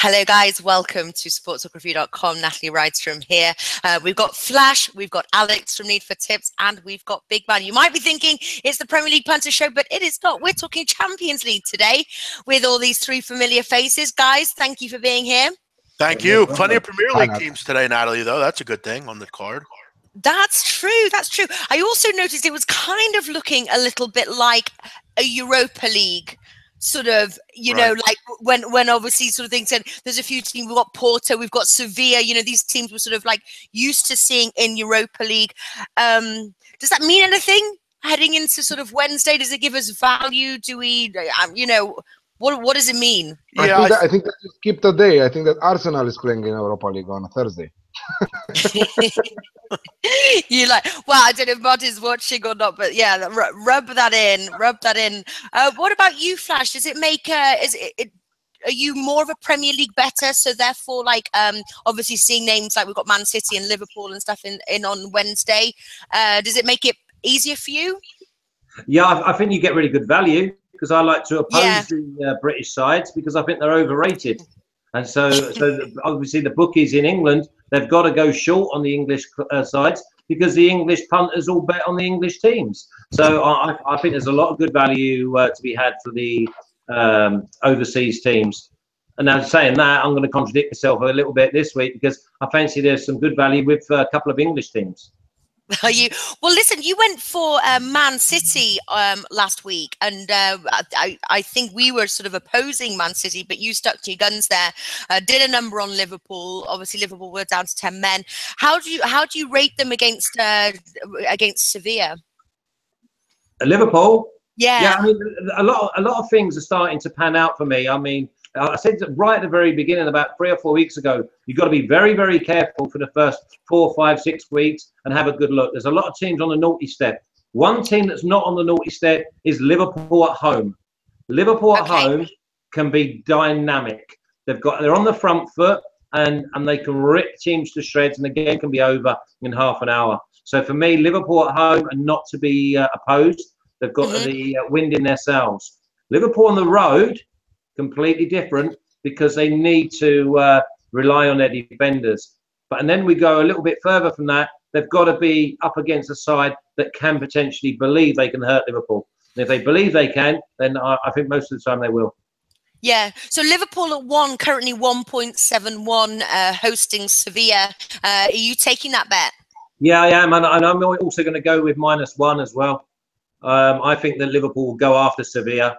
Hello, guys. Welcome to sportstalkreview.com. Natalie Rydstrom here. We've got Flash, we've got Alex from Need for Tips, and we've got Big Man. You might be thinking it's the Premier League Punter Show, but it is not. We're talking Champions League today with all these three familiar faces. Guys, thank you for being here. Thank you. Plenty of Premier League teams today, Natalie, though. That's a good thing on the card. That's true. That's true. I also noticed it was kind of looking a little bit like a Europa League sort of, you know, like when obviously sort of things said there's a few teams. We've got Porto, we've got Sevilla. You know, these teams were sort of like used to seeing in Europa League. Does that mean anything heading into sort of Wednesday? Does it give us value? Do we, you know, what does it mean? Yeah, I think that you skipped a day. I think that Arsenal is playing in Europa League on a Thursday. You're like, well, I don't know if Martin's watching or not, but yeah, rub that in. What about you, Flash? Does it make are you more of a Premier League better? So therefore, like, obviously seeing names like we've got Man City and Liverpool and stuff in on Wednesday, does it make it easier for you? Yeah, I think you get really good value because I like to oppose the British sides because I think they're overrated. And so obviously the bookies in England, they've got to go short on the English sides because the English punters all bet on the English teams. So I think there's a lot of good value to be had for the overseas teams. And now saying that, I'm going to contradict myself a little bit this week because I fancy there's some good value with a couple of English teams. Are you? Well, listen, you went for Man City last week, and I think we were sort of opposing Man City, but you stuck to your guns there. Did a number on Liverpool. Obviously, Liverpool were down to 10 men. How do you rate them against Sevilla? Liverpool. Yeah. I mean, a lot of things are starting to pan out for me. I mean, I said right at the very beginning, about 3 or 4 weeks ago, you've got to be very, very careful for the first 4, 5, 6 weeks and have a good look. There's a lot of teams on the naughty step. One team that's not on the naughty step is Liverpool at home. Liverpool at home can be dynamic. They're on the front foot and they can rip teams to shreds, and the game can be over in half an hour. So for me, Liverpool at home and not to be opposed. They've got the wind in their sails. Liverpool on the road, completely different because they need to rely on their defenders. And then we go a little bit further from that. They've got to be up against a side that can potentially believe they can hurt Liverpool. And if they believe they can, then I think most of the time they will. Yeah. So Liverpool at 1, currently 1.71, hosting Sevilla. Are you taking that bet? Yeah, I am. And I'm also going to go with -1 as well. I think that Liverpool will go after Sevilla.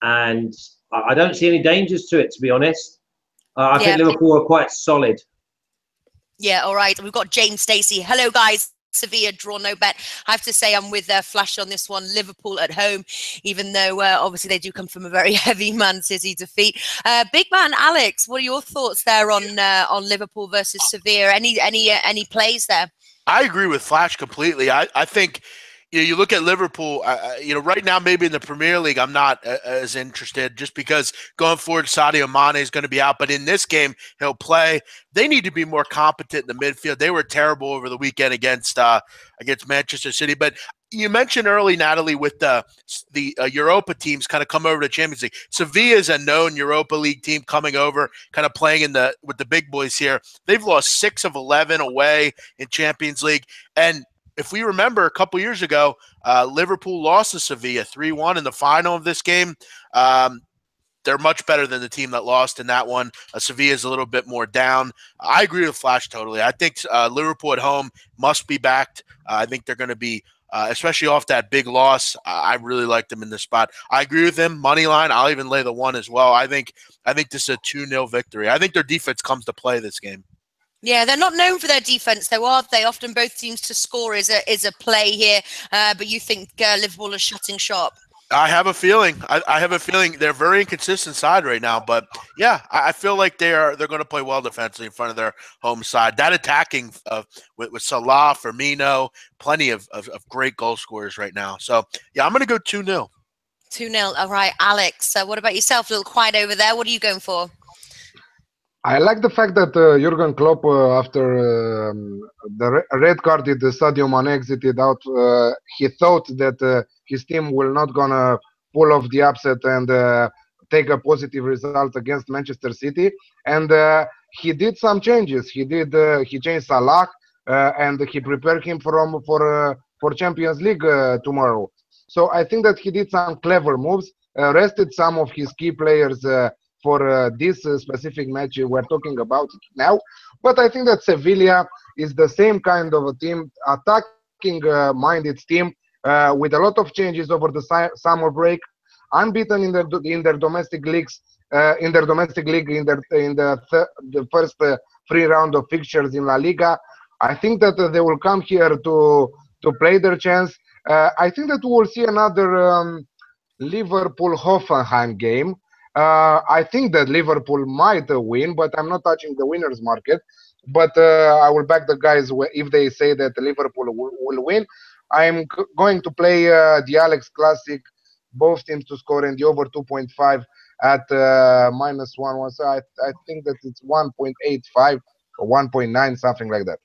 And I don't see any dangers to it, to be honest. I think Liverpool are quite solid. Yeah, all right. We've got James Stacey. Hello, guys. Sevilla draw, no bet. I have to say I'm with Flash on this one. Liverpool at home, even though obviously they do come from a very heavy Man City defeat. Big Man Alex, what are your thoughts there on Liverpool versus Sevilla? Any plays there? I agree with Flash completely. I think, you know, you look at Liverpool, you know, right now maybe in the Premier League I'm not as interested just because going forward Sadio Mane is going to be out. But in this game, he'll play. They need to be more competent in the midfield. They were terrible over the weekend against Manchester City. But you mentioned early, Natalie, with the Europa teams kind of come over to Champions League. Sevilla is a known Europa League team coming over, kind of playing with the big boys here. They've lost 6 of 11 away in Champions League. And if we remember a couple years ago, Liverpool lost to Sevilla 3-1 in the final of this game. They're much better than the team that lost in that one. Sevilla is a little bit more down. I agree with Flash totally. I think Liverpool at home must be backed. I think they're going to be, especially off that big loss. I really like them in this spot. I agree with them. Money line, I'll even lay the 1 as well. I think this is a 2-0 victory. I think their defense comes to play this game. Yeah, they're not known for their defense, though, are they? Often both teams to score is a play here, but you think Liverpool are shutting shop? I have a feeling. I have a feeling they're a very inconsistent side right now, but yeah, I feel like they're going to play well defensively in front of their home side. That attacking with Salah, Firmino, plenty of great goal scorers right now. So yeah, I'm going to go 2-0. 2-0. All right, Alex. What about yourself? A little quiet over there. What are you going for? I like the fact that Jurgen Klopp, after the red card that Sadio Mane exited out, he thought that his team will not gonna pull off the upset and take a positive result against Manchester City. And he did some changes. He changed Salah, and he prepared him for Champions League tomorrow. So I think that he did some clever moves, rested some of his key players for this specific match we're talking about now. But I think that Sevilla is the same kind of a team, attacking-minded team, with a lot of changes over the summer break, unbeaten in their domestic leagues, in the first three round of fixtures in La Liga. I think that they will come here to play their chance. I think that we will see another Liverpool-Hoffenheim game. I think that Liverpool might win, but I'm not touching the winners market. But I will back the guys if they say that Liverpool will win. I'm going to play the Alex Classic, both teams to score, and the over 2.5 at -1. So I think that it's 1.85 or 1.9, something like that.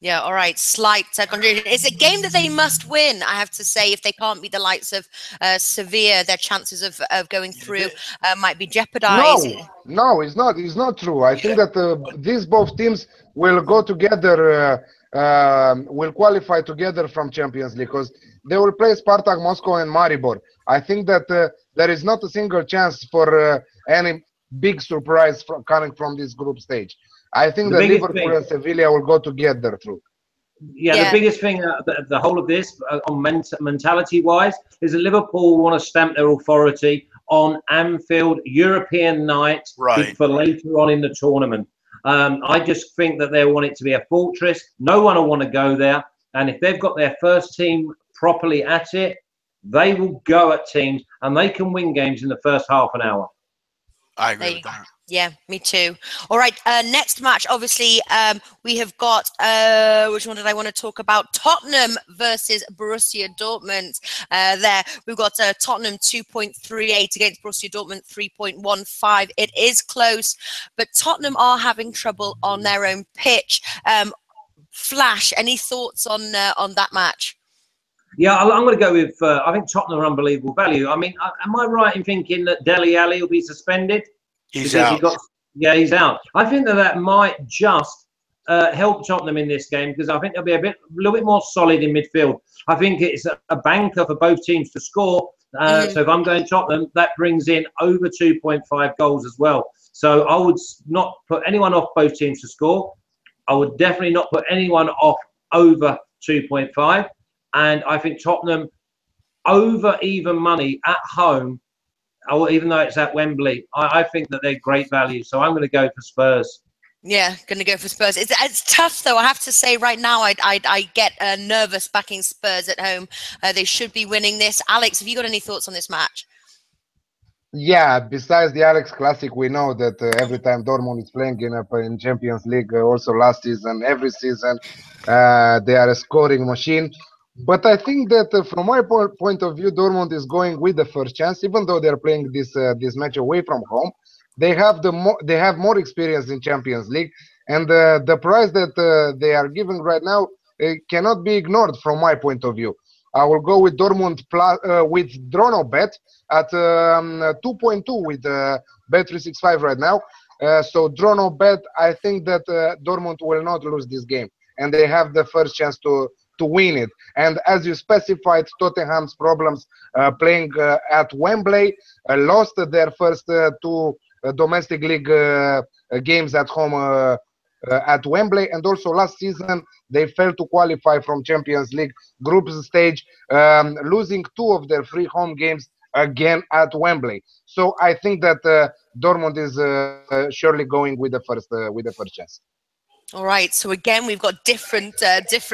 Yeah, all right. Slight contribution. It's a game that they must win, I have to say. If they can't beat the likes of Sevilla, their chances of going through might be jeopardized. No, it's not. It's not true. I think that these both teams will go together, will qualify together from Champions League, because they will play Spartak Moscow and Maribor. I think that there is not a single chance for any big surprise coming from this group stage. I think that Liverpool and Sevilla will go together through. Yeah, the biggest thing, the whole of this, on mentality-wise, is that Liverpool want to stamp their authority on Anfield European night for later on in the tournament. I just think that they want it to be a fortress. No one will want to go there. And if they've got their first team properly at it, they will go at teams and they can win games in the first half an hour. I agree with that. Yeah, me too. All right, next match, obviously, we have got, which one did I want to talk about? Tottenham versus Borussia Dortmund. There, we've got Tottenham 2.38 against Borussia Dortmund 3.15. It is close, but Tottenham are having trouble on their own pitch. Flash, any thoughts on that match? Yeah, I'm going to go with, I think Tottenham are unbelievable value. I mean, am I right in thinking that Dele Alli will be suspended? He's out. He's out. I think that might just help Tottenham in this game, because I think they'll be a little bit more solid in midfield. I think it's a banker for both teams to score. So if I'm going Tottenham, that brings in over 2.5 goals as well. So I would not put anyone off both teams to score. I would definitely not put anyone off over 2.5. And I think Tottenham over even money at home, even though it's at Wembley, I think that they're great value. So I'm going to go for Spurs. Yeah, going to go for Spurs. It's tough, though. I have to say right now, I get nervous backing Spurs at home. They should be winning this. Alex, have you got any thoughts on this match? Yeah, besides the Alex Classic, we know that every time Dortmund is playing in Champions League, also last season, every season, they are a scoring machine. But I think that from my point of view, Dortmund is going with the first chance, even though they're playing this match away from home. They have more experience in Champions League, and the price that they are giving right now cannot be ignored from my point of view. I will go with Dortmund with Drono bet at 2.2 with Bet365 right now. So Drono bet, I think that Dortmund will not lose this game, and they have the first chance to win it. And as you specified, Tottenham's problems playing at Wembley, lost their first two domestic league games at home at Wembley, and also last season they failed to qualify from Champions League group stage, losing 2 of their 3 home games again at Wembley. So I think that Dortmund is surely going with the first chance. All right. So again, we've got different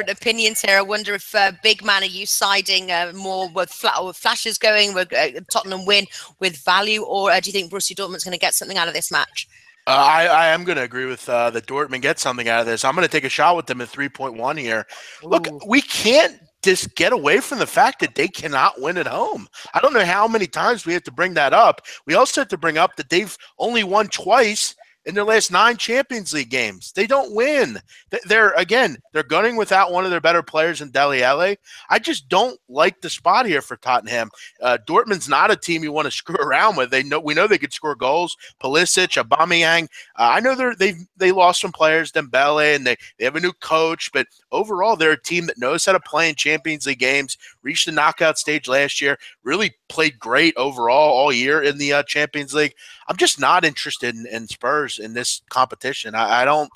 opinions here. I wonder if big man, are you siding more with flashes going, with Tottenham win with value, or do you think Borussia Dortmund's going to get something out of this match? I am going to agree with that Dortmund gets something out of this. I'm going to take a shot with them at 3.1 here. Ooh. Look, we can't just get away from the fact that they cannot win at home. I don't know how many times we have to bring that up. We also have to bring up that they've only won twice in their last 9 Champions League games. They don't win. They're gunning without one of their better players in Dele Alli. I just don't like the spot here for Tottenham. Dortmund's not a team you want to screw around with. We know they could score goals. Pulisic, Aubameyang. I know they lost some players, Dembele, and they have a new coach, but overall they're a team that knows how to play in Champions League games. Reached the knockout stage last year. Really played great overall all year in the Champions League. I'm just not interested in Spurs in this competition. I don't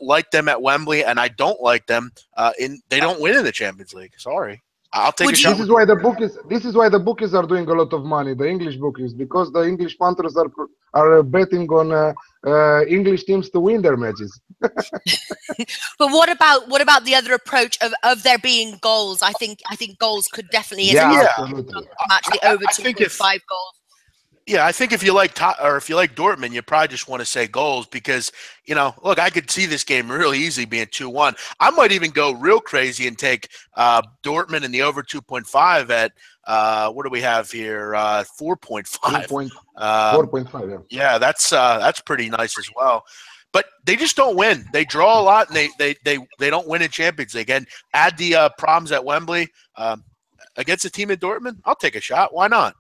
like them at Wembley, and I don't like them they don't win in the Champions League. Sorry. I'll take a shot. This is why the bookies are doing a lot of money, the English bookies, because the English punters are betting on English teams to win their matches. But what about the other approach of there being goals? I think goals could definitely absolutely. Match the over 2.5 goals. Yeah, I think if you like Dortmund, you probably just want to say goals because, look, I could see this game really easily being 2-1. I might even go real crazy and take Dortmund in the over 2.5 at what do we have here? 4.5. 4.5. Yeah. Yeah, that's pretty nice as well. But they just don't win. They draw a lot, and they don't win in Champions League. And add the problems at Wembley against a team in Dortmund. I'll take a shot. Why not?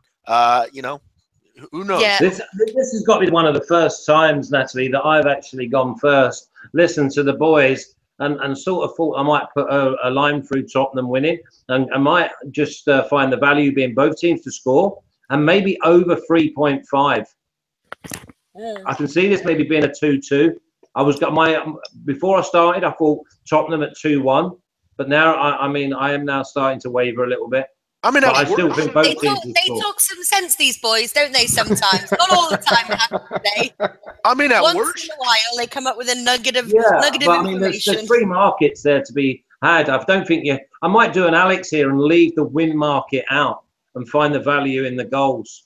Who knows? Yeah. This has got to be one of the first times, Natalie, that I've actually gone first, listened to the boys, and sort of thought I might put a line through Tottenham winning, and I might just find the value being both teams to score, and maybe over 3.5. I can see this maybe being a 2-2. Before I started, I thought Tottenham at 2-1, but now I am now starting to waver a little bit. I still think both teams they talk some sense, these boys, don't they? Sometimes, not all the time. Once in a while, they come up with a nugget of information. There's free markets there to be had. I don't think I might do an Alex here and leave the win market out and find the value in the goals.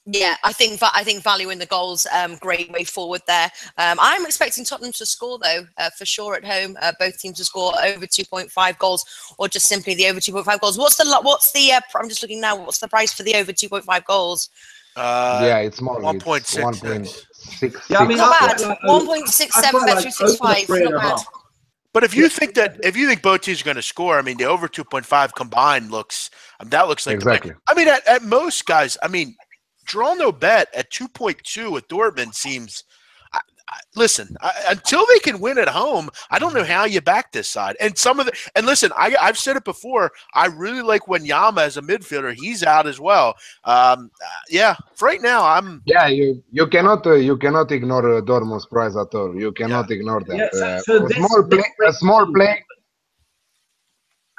Yeah, I think value in the goals, great way forward there. I'm expecting Tottenham to score though, for sure at home. Both teams to score over 2.5 goals, or just simply the over 2.5 goals. What's the? I'm just looking now. What's the price for the over 2.5 goals? It's more 1.66. Yeah, I mean, not bad. 1.67 bet 365. Not bad. But if you think both teams are going to score, the over 2.5 combined looks like exactly. At most guys, draw no bet at 2.2 with Dortmund seems. Listen, until they can win at home, I don't know how you back this side. And listen, I've said it before. I really like Wanyama as a midfielder. He's out as well. For right now, I'm. Yeah, you cannot ignore Dortmund's price at all. You cannot ignore that. A small play.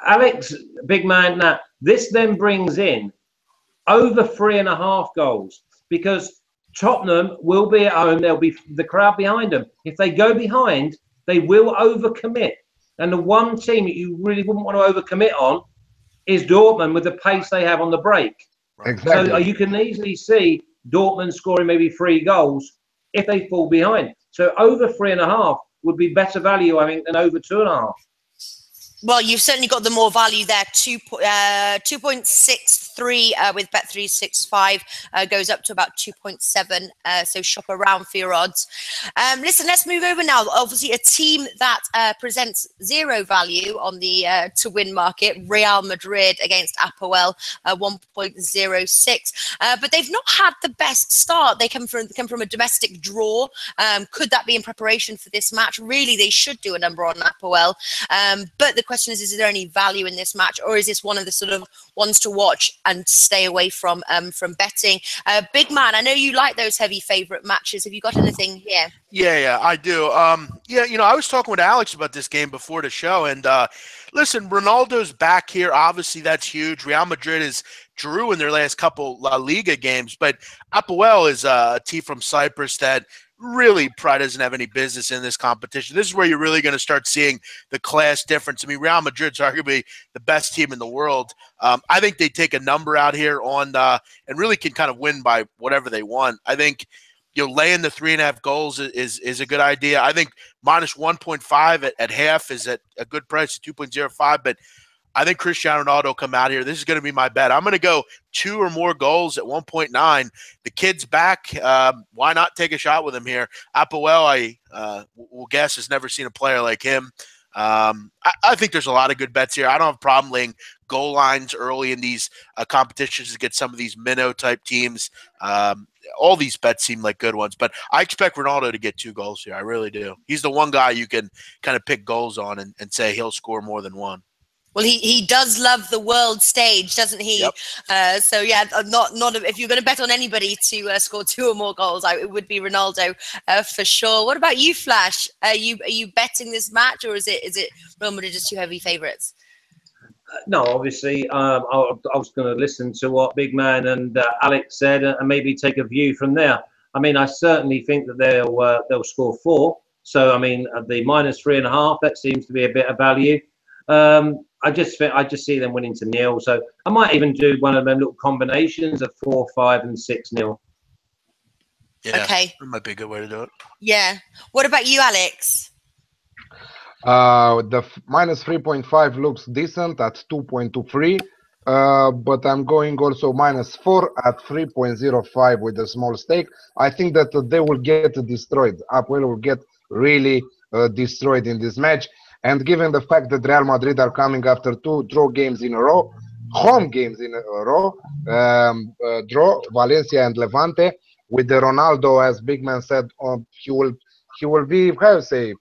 Alex, big man. Now this then brings in over 3.5 goals because Tottenham will be at home. There'll be the crowd behind them. If they go behind, they will overcommit. And the one team that you really wouldn't want to overcommit on is Dortmund with the pace they have on the break. Exactly. So you can easily see Dortmund scoring maybe 3 goals if they fall behind. So over 3.5 would be better value, I think, than over 2.5. Well, you've certainly got the more value there. 2.63 with Bet365 goes up to about 2.7. So shop around for your odds. Listen, let's move over now. Obviously, a team that presents zero value on the to win market. Real Madrid against Apoel, 1.06. But they've not had the best start. They come from a domestic draw. Could that be in preparation for this match? Really, they should do a number on Apoel. But the question is there any value in this match, or is this one of the sort of ones to watch and stay away from betting? Big man, I know you like those heavy favorite matches. Have you got anything here? Yeah, I do. I was talking with Alex about this game before the show, and listen, Ronaldo's back here. Obviously, that's huge. Real Madrid is drew in their last couple La Liga games, but Apoel is a team from Cyprus that really probably doesn't have any business in this competition. This is where you're really going to start seeing the class difference. Real Madrid's arguably the best team in the world. I think they take a number out here on and really can kind of win by whatever they want. I think laying the 3.5 goals is a good idea. I think minus 1.5 at half is at a good price at 2.05, but I think Cristiano Ronaldo will come out here. This is going to be my bet. I'm going to go 2 or more goals at 1.9. The kid's back. Why not take a shot with him here? Apoel, I will guess, has never seen a player like him. I think there's a lot of good bets here. I don't have a problem laying goal lines early in these competitions to get some of these minnow-type teams. All these bets seem like good ones, but I expect Ronaldo to get 2 goals here. I really do. He's the one guy you can kind of pick goals on and say he'll score more than 1. Well, he does love the world stage, doesn't he? Yep. So yeah, if you're going to bet on anybody to score 2 or more goals, it would be Ronaldo for sure. What about you, Flash? Are you betting this match, or is it Real Madrid just 2 heavy favourites? No, obviously, I was going to listen to what Big Man and Alex said, and maybe take a view from there. I mean, I certainly think that they'll score 4. So I mean, the -3.5, that seems to be a bit of value. I just see them winning to 0. So I might even do one of them little combinations of 4, 5, and 6-0. Yeah, okay, that might be a good way to do it. Yeah. What about you, Alex? The -3.5 looks decent at 2.23, but I'm going also -4 at 3.05 with a small stake. I think that they will get destroyed. Apoel will get really destroyed in this match. And given the fact that Real Madrid are coming after 2 draw games in a row, home games in a row, draw Valencia and Levante, with the Ronaldo, as Big Man said, he will be, how you say,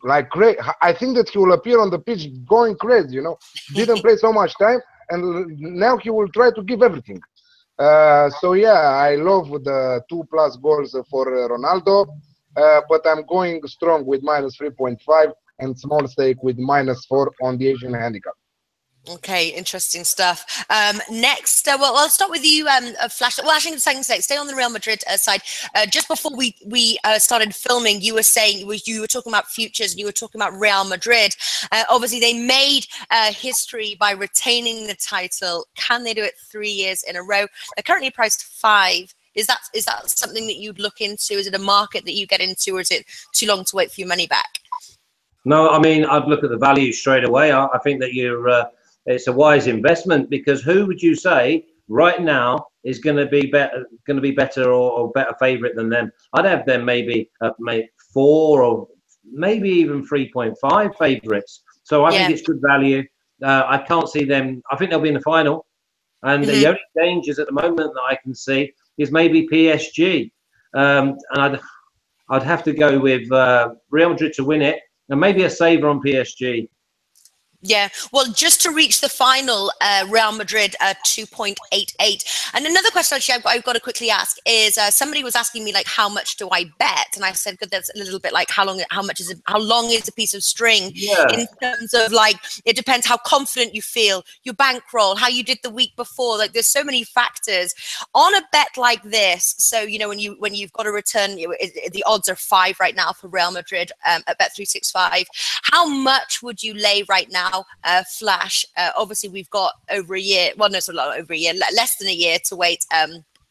like great. I think that he will appear on the pitch going crazy. You know, didn't play so much time, and now he will try to give everything. So yeah, I love the 2+ goals for Ronaldo, but I'm going strong with -3.5 and small stake with -4 on the Asian handicap. Okay, interesting stuff. Next, well, I'll start with you, Flash. Well, actually, stay on the Real Madrid side. Just before we started filming, you were saying you were talking about futures, and you were talking about Real Madrid. Obviously, they made history by retaining the title. Can they do it 3 years in a row? They're currently priced 5. Is that something that you'd look into? Is it a market that you get into, or is it too long to wait for your money back? No, I mean, I'd look at the value straight away. I think that it's a wise investment, because who would you say right now is going to be better or better favourite than them? I'd have them maybe 4 or maybe even 3.5 favourites. So I think it's good value. I can't see them. I think they'll be in the final, and the only dangers at the moment that I can see is maybe PSG, and I'd have to go with Real Madrid to win it, and maybe a saver on PSG. Yeah, well, just to reach the final, Real Madrid 2.88. And another question actually I've got to quickly ask is somebody was asking me, like, how much do I bet? And I said, good, that's a little bit like how long is a piece of string? Yeah. In terms of, like, it depends how confident you feel, your bankroll, how you did the week before. Like, there's so many factors on a bet like this. So, you know, when you've got a return, the odds are 5 right now for Real Madrid at Bet365. How much would you lay right now? Flash, obviously we've got over a year, well, no, it's not over a year, less than a year to wait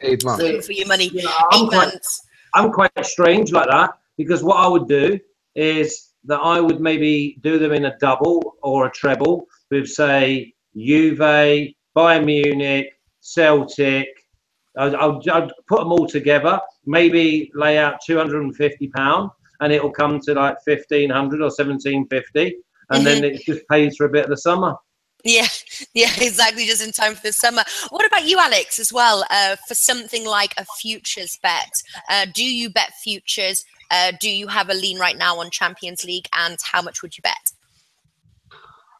8 months for your money. You know, 8 months. I'm quite strange like that, because what I would do is that I would maybe do them in a double or a treble with, say, Juve, Bayern Munich, Celtic. I'd put them all together, maybe lay out £250, and it will come to like 1,500 or 1,750. And then it just pays for a bit of the summer. Yeah, exactly, just in time for the summer. What about you, Alex, as well, for something like a futures bet? Do you bet futures? Do you have a lean right now on Champions League, and how much would you bet?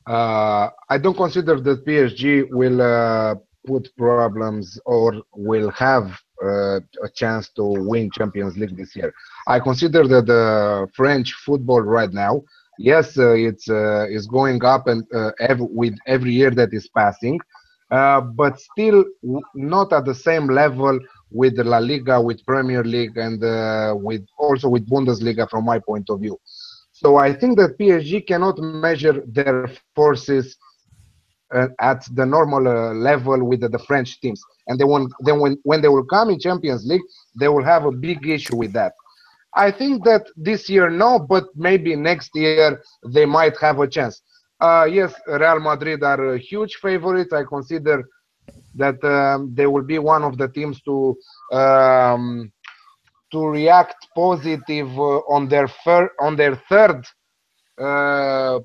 I don't consider that PSG will put problems or will have a chance to win Champions League this year. I consider that the French football right now, yes, it's going up, and with every year that is passing, but still not at the same level with the La Liga, with Premier League, and also with Bundesliga from my point of view. So I think that PSG cannot measure their forces at the normal level with the French teams, and when they will come in Champions League, they will have a big issue with that. I think that this year, no, but maybe next year they might have a chance. Yes, Real Madrid are huge favorites. I consider that they will be one of the teams um, to react positive on their third uh,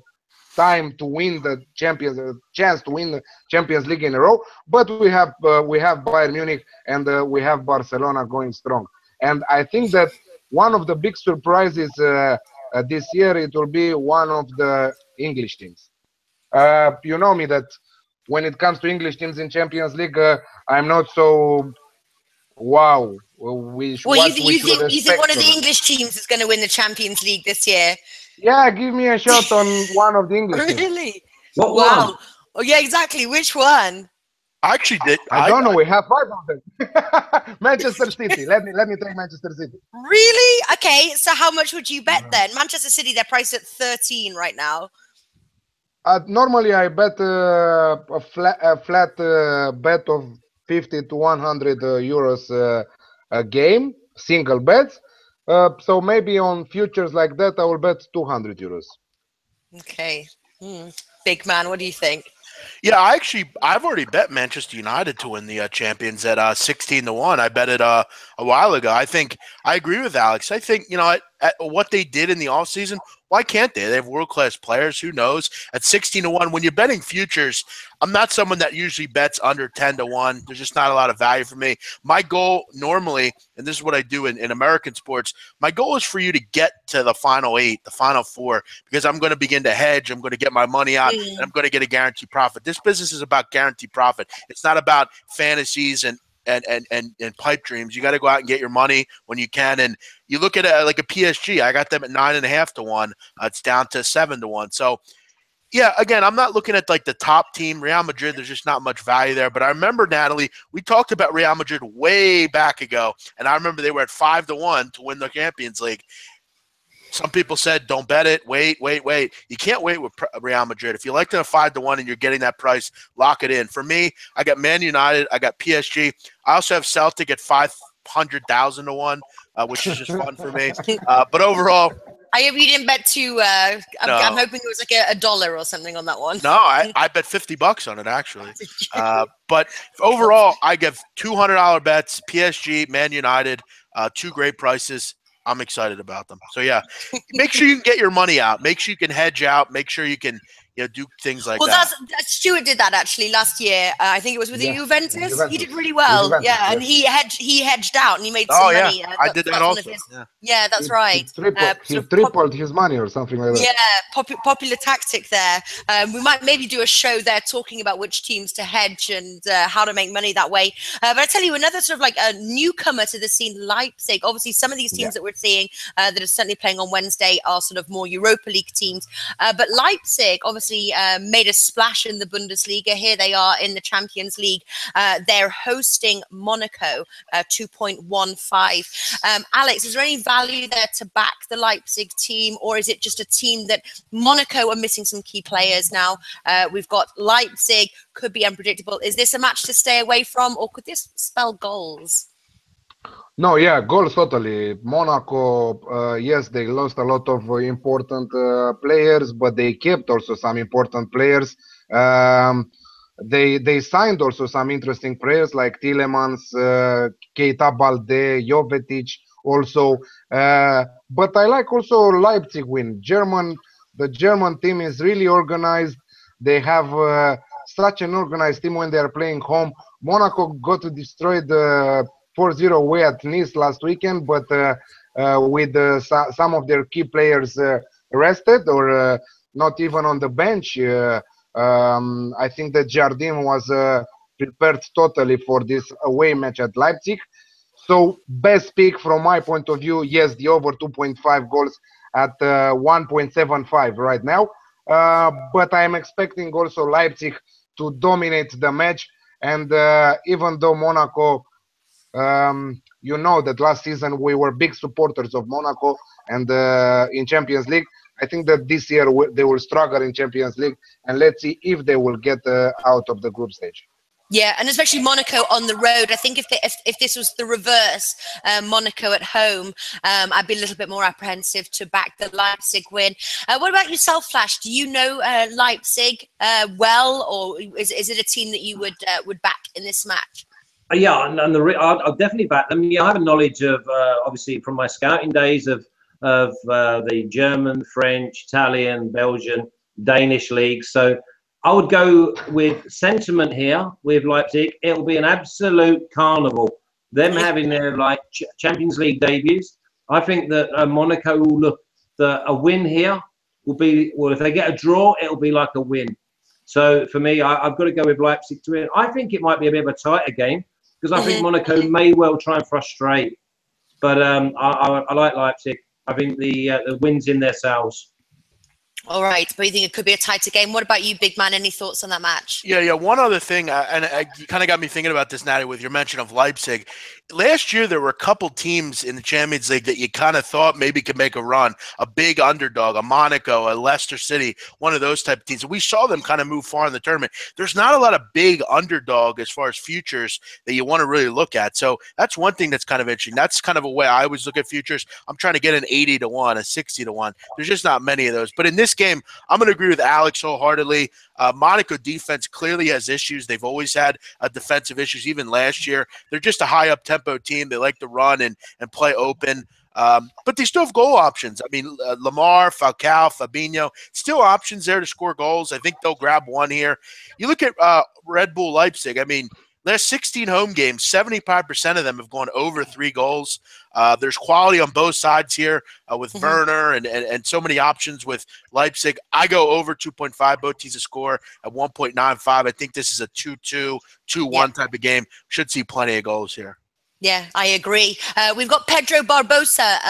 time to win the Champions chance to win the Champions League in a row. But we have Bayern Munich and we have Barcelona going strong. And I think that one of the big surprises this year it will be one of the English teams. You know me that when it comes to English teams in Champions League, I'm not so wow. Well, What we should you think expect one of from the them. English teams is going to win the Champions League this year? Yeah, give me a shot on one of the English teams. Really? What Wow. one? Oh, yeah, exactly. Which one? I actually did. I don't know. We have five of them. Manchester City. Let me take Manchester City. Really? Okay. So how much would you bet then? Manchester City, they're priced at 13 right now. Normally, I bet a flat bet of 50 to 100 euros a game, single bets. So maybe on futures like that, I will bet 200 euros. Okay. Big man, what do you think? Yeah, I've already bet Manchester United to win the champions at 16-1. I bet it a while ago. I agree with Alex. I think at what they did in the offseason, why can't they? They have world-class players. Who knows? At 16-1, when you're betting futures, I'm not someone that usually bets under 10-1. There's just not a lot of value for me. My goal normally, and this is what I do in American sports, my goal is for you to get to the final 8, the final 4, because I'm going to begin to hedge. I'm going to get my money out, and I'm going to get a guaranteed profit. This business is about guaranteed profit. It's not about fantasies and pipe dreams. You got to go out and get your money when you can. And you look at like a PSG. I got them at 9.5-1. It's down to 7-1. So yeah, again, I'm not looking at like the top team, Real Madrid. There's just not much value there. But I remember, Natalie, we talked about Real Madrid way back ago, and I remember they were at 5-1 to win the Champions League. Some people said, don't bet it. Wait. You can't wait with Real Madrid. If you like them at 5-1 and you're getting that price, lock it in. For me, I got Man United. I got PSG. I also have Celtic at 500,000-1, which is just fun for me. But overall, I hope you didn't bet too. I'm No. hoping it was like a dollar or something on that one. No, I bet $50 on it, actually. But overall, I give $200 bets, PSG, Man United, 2 great prices. I'm excited about them. So, yeah, make sure you can get your money out. Make sure you can hedge out. Make sure you can do things like that. Stuart did that actually last year. I think it was with the Juventus. He did really well. Juventus, Yeah, and he hedged out and he made some money. I did that also. Yeah, that's right. He tripled his money or something like that. Yeah, popular tactic there. We might maybe do a show there talking about which teams to hedge and how to make money that way. But I tell you, another sort of like a newcomer to the scene, Leipzig. Obviously, some of these teams that we're seeing that are certainly playing on Wednesday are sort of more Europa League teams. But Leipzig, obviously, made a splash in the Bundesliga. Here they are in the Champions League. They're hosting Monaco, 2.15. Alex, is there any value there to back the Leipzig team, or is it just a team that Monaco are missing some key players now? We've got Leipzig, could be unpredictable. Is this a match to stay away from, or could this spell goals? No, yeah, goals totally. Monaco, yes, they lost a lot of important players, but they kept also some important players. They signed also some interesting players like Tielemans, Keita Balde, Jovetic also. But I like also Leipzig win. The German team is really organized. They have such an organized team when they are playing home. Monaco got destroyed 4-0 away at Nice last weekend, but with some of their key players rested or not even on the bench. I think that Jardim was prepared totally for this away match at Leipzig. So best pick from my point of view, yes, the over 2.5 goals at 1.75 right now. But I'm expecting also Leipzig to dominate the match. And even though Monaco, you know that last season we were big supporters of Monaco and in Champions League. I think that this year they will struggle in Champions League, and let's see if they will get out of the group stage. Yeah, and especially Monaco on the road. I think if this was the reverse, Monaco at home, I'd be a little bit more apprehensive to back the Leipzig win. What about yourself, Flash? Do you know Leipzig well, or is it a team that you would back in this match? Yeah, and I'll definitely back them. Yeah, I have a knowledge of obviously from my scouting days of the German, French, Italian, Belgian, Danish leagues. So I would go with sentiment here with Leipzig. It will be an absolute carnival. Them having their Champions League debuts. I think that Monaco will look a win here will be, well, if they get a draw, it'll be like a win. So for me, I've got to go with Leipzig to win. I think it might be a bit of a tighter game because I think Monaco may well try and frustrate. But I like Leipzig. I think the win's in their sails. All right, but you think it could be a tighter game. What about you, big man? Any thoughts on that match? Yeah. One other thing, and you kind of got me thinking about this, Natty, with your mention of Leipzig. Last year, there were a couple teams in the Champions League that you kind of thought maybe could make a run. A big underdog, a Monaco, a Leicester City, one of those type of teams. And we saw them kind of move far in the tournament. There's not a lot of big underdog as far as futures that you want to really look at. So that's one thing that's kind of interesting. That's kind of a way I always look at futures. I'm trying to get an 80 to 1, a 60 to 1. There's just not many of those. But in this game, I'm going to agree with Alex wholeheartedly. Monaco defense clearly has issues. They've always had defensive issues, even last year. They're just a high up-tempo team. They like to run and play open. But they still have goal options. I mean, Lamar, Falcao, Fabinho, still options there to score goals. I think they'll grab one here. You look at Red Bull Leipzig. I mean, last 16 home games, 75% of them have gone over 3 goals. There's quality on both sides here with Werner and so many options with Leipzig. I go over 2.5. Both teams to score at 1.95. I think this is a 2-2, 2-1 type of game. Should see plenty of goals here. Yeah, I agree. We've got Pedro Barbosa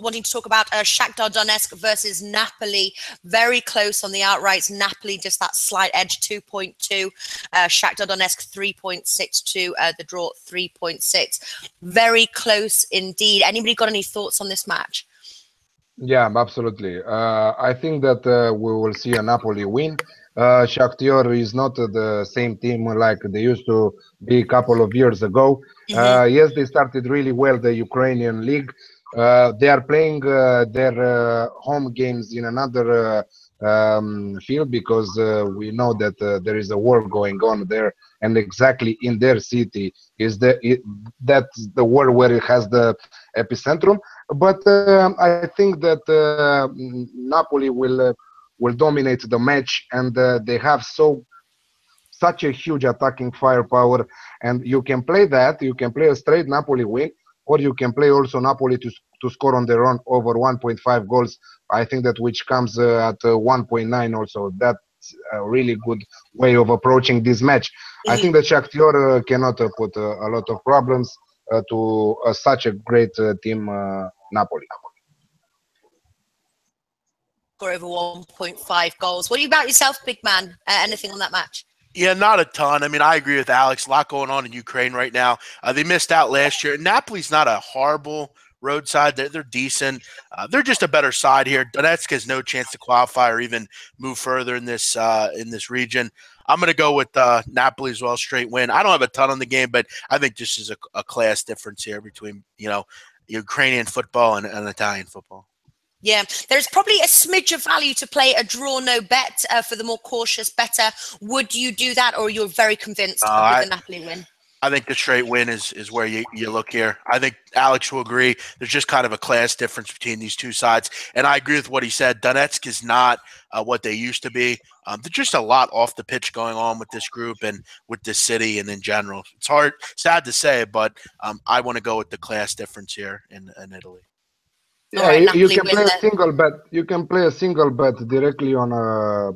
wanting to talk about Shakhtar Donetsk versus Napoli. Very close on the outrights. Napoli just that slight edge, 2.2. Shakhtar Donetsk, 3.62. The draw, 3.6. Very close indeed. Anybody got any thoughts on this match? Yeah, absolutely. I think that we will see a Napoli win. Shakhtar is not the same team like they used to be a couple of years ago. Yes, they started really well, the Ukrainian league. They are playing their home games in another field because we know that there is a war going on there, and exactly in their city is that's the war where it has the epicentrum. But I think that Napoli will dominate the match, and they have such a huge attacking firepower, and you can play that. You can play a straight Napoli win, or you can play also Napoli to score on their own over 1.5 goals. I think that which comes at 1.9 also. That's a really good way of approaching this match. I think that Shakhtar cannot put a lot of problems to such a great team, Napoli. Score over 1.5 goals. What about yourself, big man? Anything on that match? Yeah, not a ton. I mean, I agree with Alex. A lot going on in Ukraine right now. They missed out last year. Napoli's not a horrible roadside. They're decent. They're just a better side here. Donetsk has no chance to qualify or even move further in this region. I'm going to go with Napoli as well, straight win. I don't have a ton on the game, but I think this is a class difference here between Ukrainian football and Italian football. Yeah, there's probably a smidge of value to play a draw no bet for the more cautious better. Would you do that, or you're very convinced with the Napoli win? I think the straight win is where you look here. I think Alex will agree. There's just kind of a class difference between these two sides. And I agree with what he said. Donetsk is not what they used to be. There's just a lot off the pitch going on with this group and with this city and in general. It's sad to say, but I want to go with the class difference here in Italy. Yeah, right, you can play a single bet. You can play a single bet directly on a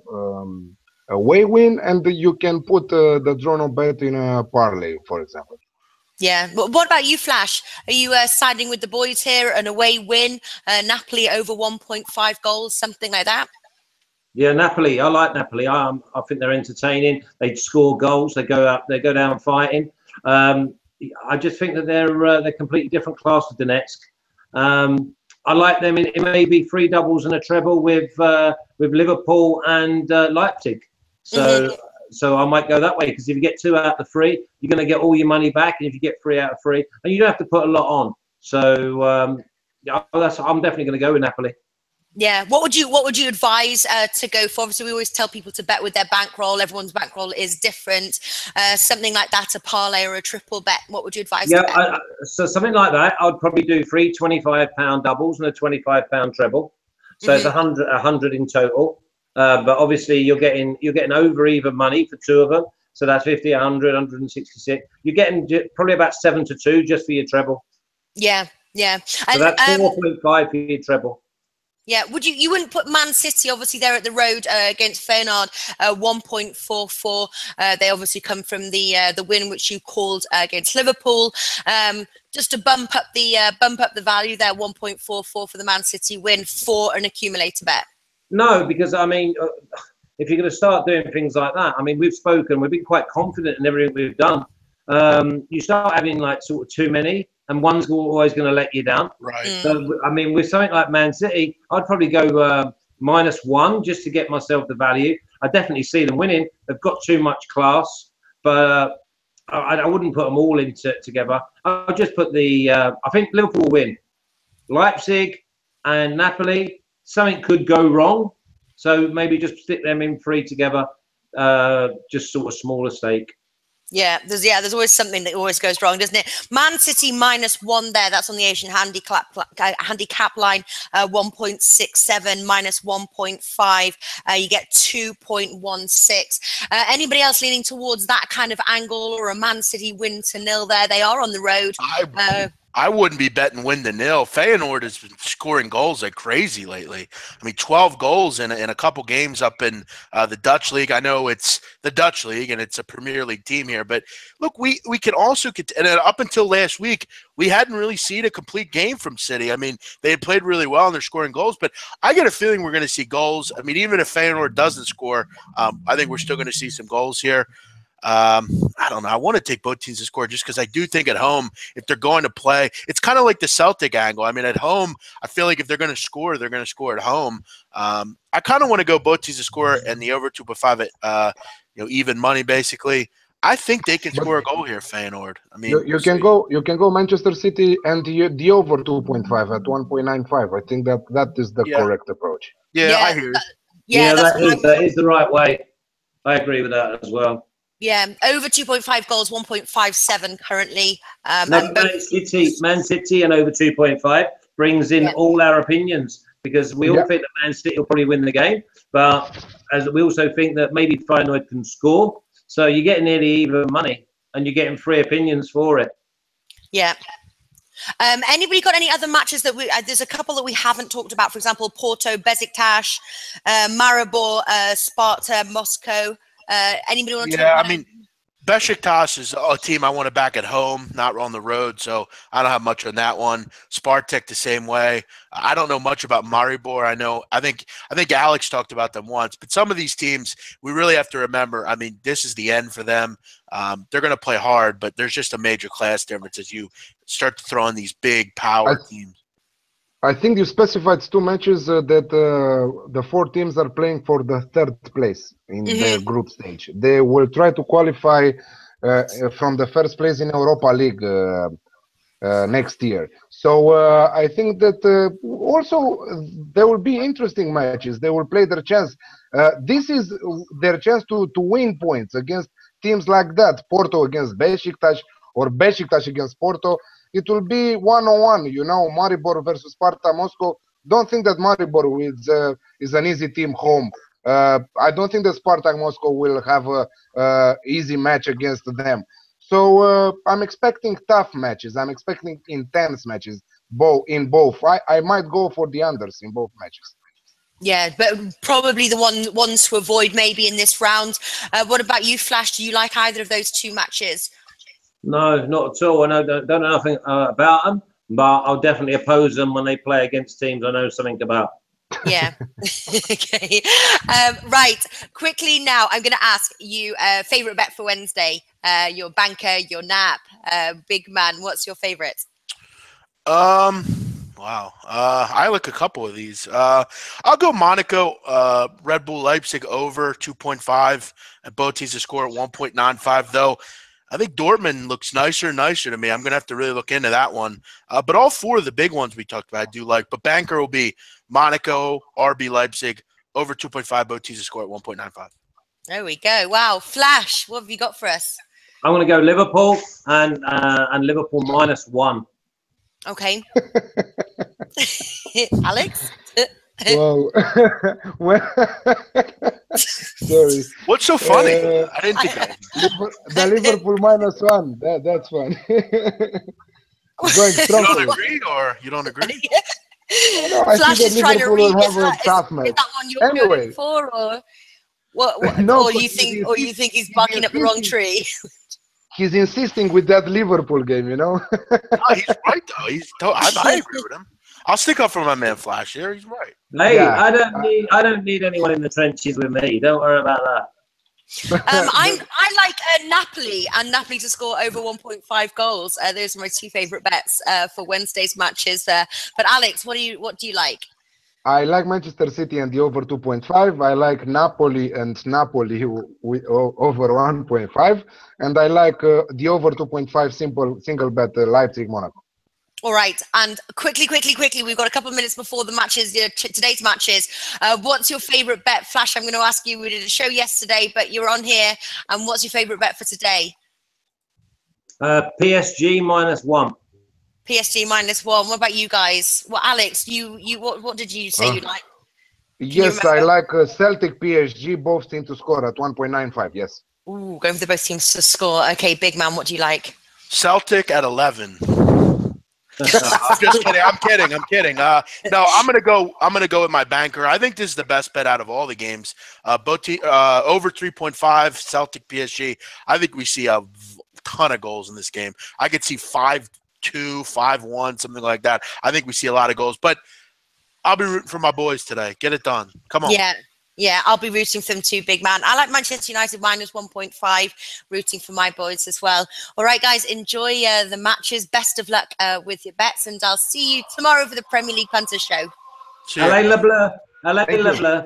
away win, and you can put the draw no bet in a parlay, for example. Yeah. What about you, Flash? Are you siding with the boys here? An away win, Napoli over 1.5 goals, something like that? Yeah, Napoli. I like Napoli. I think they're entertaining. They score goals. They go up. They go down fighting. I just think that they're completely different class to Donetsk. I like them in maybe 3 doubles and a treble with Liverpool and Leipzig. So So I might go that way, because if you get 2 out of 3, you're going to get all your money back, and if you get 3 out of 3, and you don't have to put a lot on. So I'm definitely going to go with Napoli. Yeah. What would you advise to go for? Obviously, we always tell people to bet with their bankroll. Everyone's bankroll is different. Something like that, a parlay or a triple bet. What would you advise? Yeah, to bet? so something like that, I'd probably do 3 £25 doubles and a £25 treble. So it's 100 in total. But obviously, you're getting over even money for 2 of them. So that's 50, 100, 166. You're getting probably about 7 to 2 just for your treble. Yeah. So that's 4.5 for your treble. Yeah, you wouldn't put Man City, obviously they're at the road against Feyenoord, 1.44. They obviously come from the win which you called against Liverpool. Just to bump up the value there, 1.44 for the Man City win for an accumulator bet. No, because I mean, if you're going to start doing things like that, I mean, we've been quite confident in everything we've done. You start having like sort of too many, and one's always going to let you down. Right. So, I mean, with something like Man City, I'd probably go -1 just to get myself the value. I definitely see them winning. They've got too much class, but I wouldn't put them all together. I'll just put I think Liverpool will win. Leipzig and Napoli, something could go wrong. So maybe just stick them in 3 together, just sort of smaller stake. Yeah, there's always something that always goes wrong, doesn't it? Man City -1 there. That's on the Asian handicap line, 1.67 -1.5. You get 2.16. Anybody else leaning towards that kind of angle, or a Man City win to 0 there? They are on the road. I wouldn't be betting win to 0. Feyenoord has been scoring goals like crazy lately. I mean, 12 goals in a couple games up in the Dutch league. I know it's the Dutch league and it's a Premier League team here, but look, we can also get, and up until last week, we hadn't really seen a complete game from City. I mean, they had played really well and they're scoring goals, but I get a feeling we're going to see goals. I mean, even if Feyenoord doesn't score, I think we're still going to see some goals here. I don't know. I want to take both teams to score just because I do think at home, if they're going to play, it's kind of like the Celtic angle. I mean, at home, I feel like if they're going to score, they're going to score at home. I kind of want to go both teams to score and the over 2.5 at even money basically. I think they can score a goal here, Feyenoord. I mean, you can go Manchester City and the over 2.5 at 1.95. I think that is the correct approach. Yeah, I hear you. Yeah, that is the right way. I agree with that as well. Yeah, over 2.5 goals, 1.57 currently. Man City and over 2.5 brings in all our opinions, because we all think that Man City will probably win the game, but as we also think that maybe Feyenoord can score. So you're getting nearly even money, and you're getting 3 opinions for it. Yeah. Anybody got any other matches that there's a couple that we haven't talked about? For example, Porto, Besiktas, Maribor, Sparta, Moscow. Anybody want to talk about? I mean, Besiktas is a team I want to back at home, not on the road, so I don't have much on that one. Spartak the same way. I don't know much about Maribor. I think Alex talked about them once, but some of these teams we really have to remember. I mean, this is the end for them. They're going to play hard, but there's just a major class difference as you start to throw in these big power teams. I think you specified 2 matches that the 4 teams are playing for the 3rd place in the group stage. They will try to qualify from the 1st place in Europa League next year. So I think that also there will be interesting matches. They will play their chance. This is their chance to win points against teams like that. Porto against Besiktas, or Besiktas against Porto. It will be 1-on-1, Maribor versus Sparta Moscow. Don't think that Maribor is an easy team home. I don't think that Sparta Moscow will have a easy match against them. So I'm expecting tough matches. I'm expecting intense matches in both. I might go for the unders in both matches. Yeah, but probably the ones to avoid maybe in this round. What about you, Flash? Do you like either of those 2 matches? No, not at all. I don't know nothing about them, but I'll definitely oppose them when they play against teams I know something about. Yeah. Okay. Right. Quickly now, I'm going to ask you favorite bet for Wednesday. Your banker, your nap, big man. What's your favorite? Well, Wow. I like a couple of these. I'll go Monaco, Red Bull Leipzig over 2.5, and both teams to score at 1.95, though. I think Dortmund looks nicer and nicer to me. I'm going to have to really look into that one. But all four of the big ones we talked about I do like. But banker will be Monaco, RB Leipzig, over 2.5, both teams to score at 1.95. There we go. Wow. Flash, what have you got for us? I'm going to go Liverpool and Liverpool -1. Okay. Alex? Wow. Sorry. What's so funny? I didn't think that. The Liverpool -1. That's fun. Going strong. You don't agree, or you don't agree? No, I Flash think is that trying to Liverpool read. will have a tough Is match. that one you're Anyway. going for, or what No, or but you think he's barking up the wrong tree? He's insisting with that Liverpool game, you know. No, he's right though. I agree with him. I'll stick up for my man Flash here. He's right. Hey, Yeah. I don't need anyone in the trenches with me. Don't worry about that. I like Napoli and Napoli to score over 1.5 goals. Those are my two favourite bets for Wednesday's matches there. But Alex, what do you like? I like Manchester City and the over 2.5. I like Napoli and Napoli over 1.5. And I like the over 2.5 single bet Leipzig Monaco. All right, and quickly, we've got a couple of minutes before the matches, today's matches. What's your favourite bet? Flash, I'm going to ask you. We did a show yesterday, but you're on here. And what's your favourite bet for today? PSG -1. PSG -1. What about you guys? Well, Alex, what did you say you like? Yes, I like Celtic PSG, both teams to score at 1.95. Yes. Ooh, going for the both teams to score. Okay, big man, what do you like? Celtic at 11. I'm just kidding. I'm kidding. No, I'm gonna go with my banker. I think this is the best bet out of all the games. Over 3.5 Celtic PSG. I think we see a ton of goals in this game. I could see 5-2, 5-1, something like that. I think we see a lot of goals. But I'll be rooting for my boys today. Get it done. Come on. Yeah, I'll be rooting for them too, big man. I like Manchester United -1.5, rooting for my boys as well. All right, guys, enjoy the matches. Best of luck with your bets, and I'll see you tomorrow for the Premier League Punter Show. Allez, le bleu. Allez, le bleu.